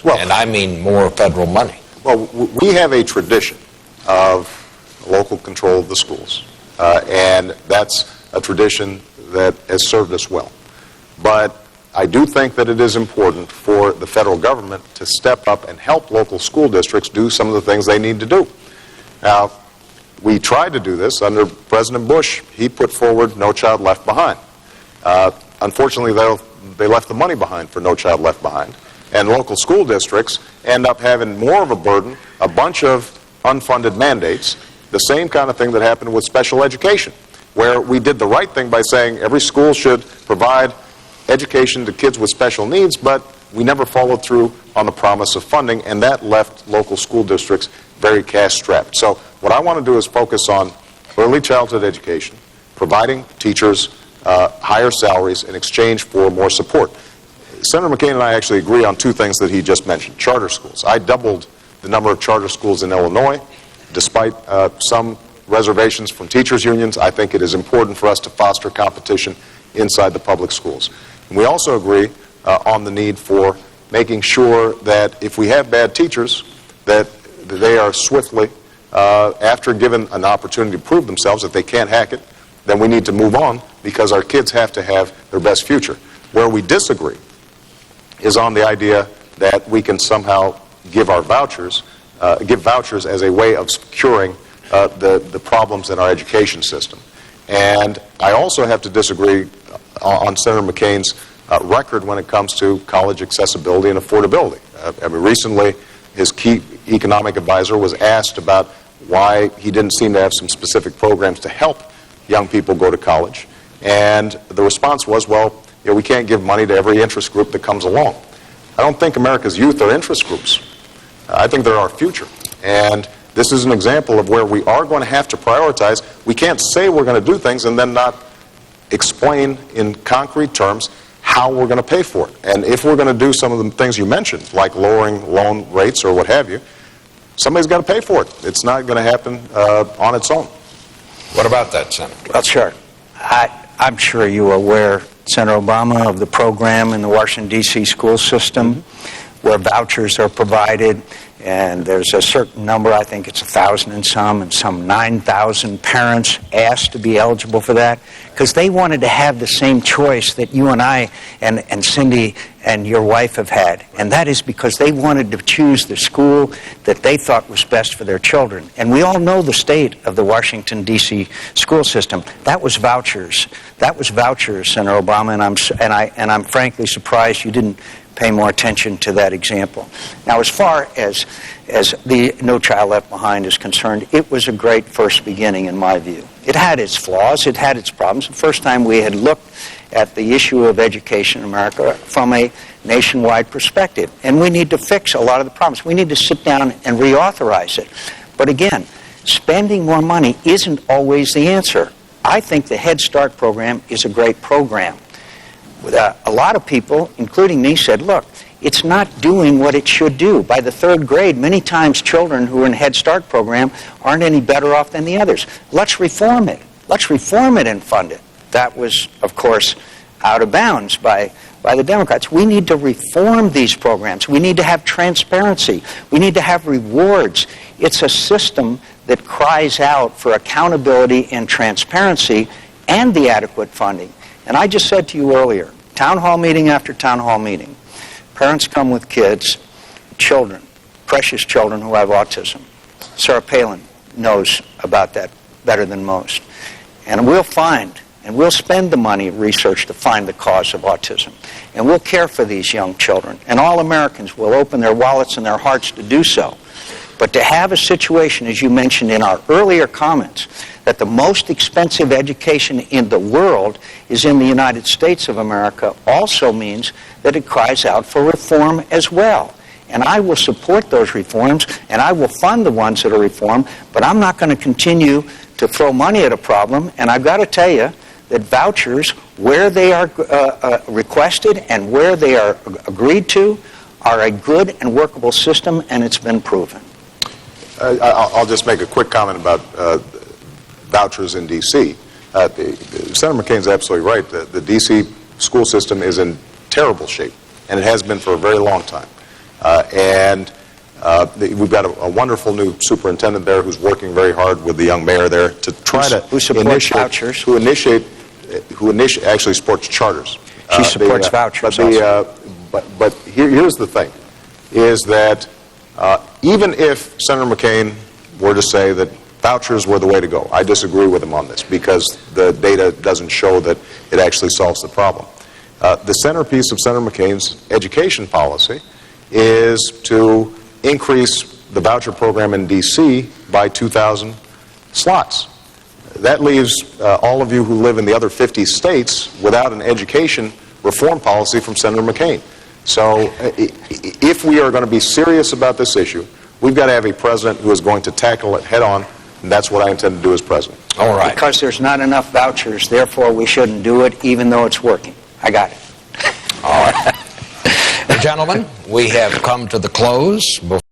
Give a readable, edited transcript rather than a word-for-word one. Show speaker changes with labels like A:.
A: vouchers.
B: Well,
A: and I mean more federal money.
B: Well, we have a tradition of local control of the schools, and that's a tradition that has served us well. But I do think that it is important for the federal government to step up and help local school districts do some of the things they need to do. Now, we tried to do this under President Bush. He put forward No Child Left Behind. Unfortunately, they left the money behind for No Child Left Behind. And local school districts end up having more of a burden, a bunch of unfunded mandates, the same kind of thing that happened with special education, where we did the right thing by saying every school should provide education to kids with special needs, but we never followed through on the promise of funding, and that left local school districts very cash-strapped. So what I want to do is focus on early childhood education, providing teachers higher salaries in exchange for more support. Senator McCain and I actually agree on two things that he just mentioned. Charter schools. I doubled the number of charter schools in Illinois. Despite some reservations from teachers' unions, I think it is important for us to foster competition inside the public schools. And we also agree on the need for making sure that if we have bad teachers, that they are swiftly, after given an opportunity to prove themselves that they can't hack it, then we need to move on because our kids have to have their best future. Where we disagree is on the idea that we can somehow give vouchers as a way of curing the problems in our education system. And I also have to disagree on Senator McCain's record when it comes to college accessibility and affordability. I mean, recently, his key economic advisor was asked about why he didn't seem to have some specific programs to help young people go to college. And the response was, well, we can't give money to every interest group that comes along. I don't think America's youth are interest groups. I think they're our future. And this is an example of where we are going to have to prioritize. We can't say we're going to do things and then not explain in concrete terms how we're going to pay for it. And if we're going to do some of the things you mentioned, like lowering loan rates or what have you, somebody's got to pay for it. It's not going to happen on its own.
A: What about that, Senator?
C: Well, sure. I'm sure you're aware, Senator Obama, of the program in the Washington, D.C. school system where vouchers are provided, and there's a certain number, I think it's 1,000 and some 9,000 parents asked to be eligible for that because they wanted to have the same choice that you and I and Cindy and your wife have had, and that is because they wanted to choose the school that they thought was best for their children. And we all know the state of the Washington, D.C. school system. That was vouchers. That was vouchers, Senator Obama, and I'm frankly surprised you didn't pay more attention to that example. Now, as far as the No Child Left Behind is concerned, it was a great first beginning in my view. It had its flaws, it had its problems. The first time we had looked at the issue of education in America from a nationwide perspective, and we need to fix a lot of the problems. We need to sit down and reauthorize it. But again, spending more money isn't always the answer. I think the Head Start program is a great program. A lot of people, including me, said, look, it's not doing what it should do. By the third grade, many times children who are in Head Start program aren't any better off than the others. Let's reform it. Let's reform it and fund it. That was, of course, out of bounds by the Democrats. We need to reform these programs. We need to have transparency. We need to have rewards. It's a system that cries out for accountability and transparency and the adequate funding. And I just said to you earlier, town hall meeting after town hall meeting, parents come with kids, children, precious children who have autism. Sarah Palin knows about that better than most. And we'll spend the money of research to find the cause of autism. And we'll care for these young children. And all Americans will open their wallets and their hearts to do so. But to have a situation, as you mentioned in our earlier comments, that the most expensive education in the world is in the United States of America also means that it cries out for reform as well. And I will support those reforms, and I will fund the ones that are reform, but I'm not going to continue to throw money at a problem. And I've got to tell you that vouchers, where they are requested and where they are agreed to, are a good and workable system, and it's been proven.
B: I'll just make a quick comment about vouchers in D.C. Senator McCain's absolutely right. The D.C. school system is in terrible shape, and it has been for a very long time. We've got a wonderful new superintendent there who's working very hard with the young mayor there to try to
C: Who supports vouchers?
B: who actually supports charters.
C: She supports vouchers also.
B: But here's the thing, is that even if Senator McCain were to say that vouchers were the way to go, I disagree with him on this because the data doesn't show that it actually solves the problem. The centerpiece of Senator McCain's education policy is to increase the voucher program in D.C. by 2,000 slots. That leaves all of you who live in the other 50 states without an education reform policy from Senator McCain. So if we are going to be serious about this issue, we've got to have a president who is going to tackle it head on, and that's what I intend to do as president.
A: All right.
C: Because there's not enough vouchers, therefore we shouldn't do it, even though it's working. I got it.
A: All right. Gentlemen, we have come to the close.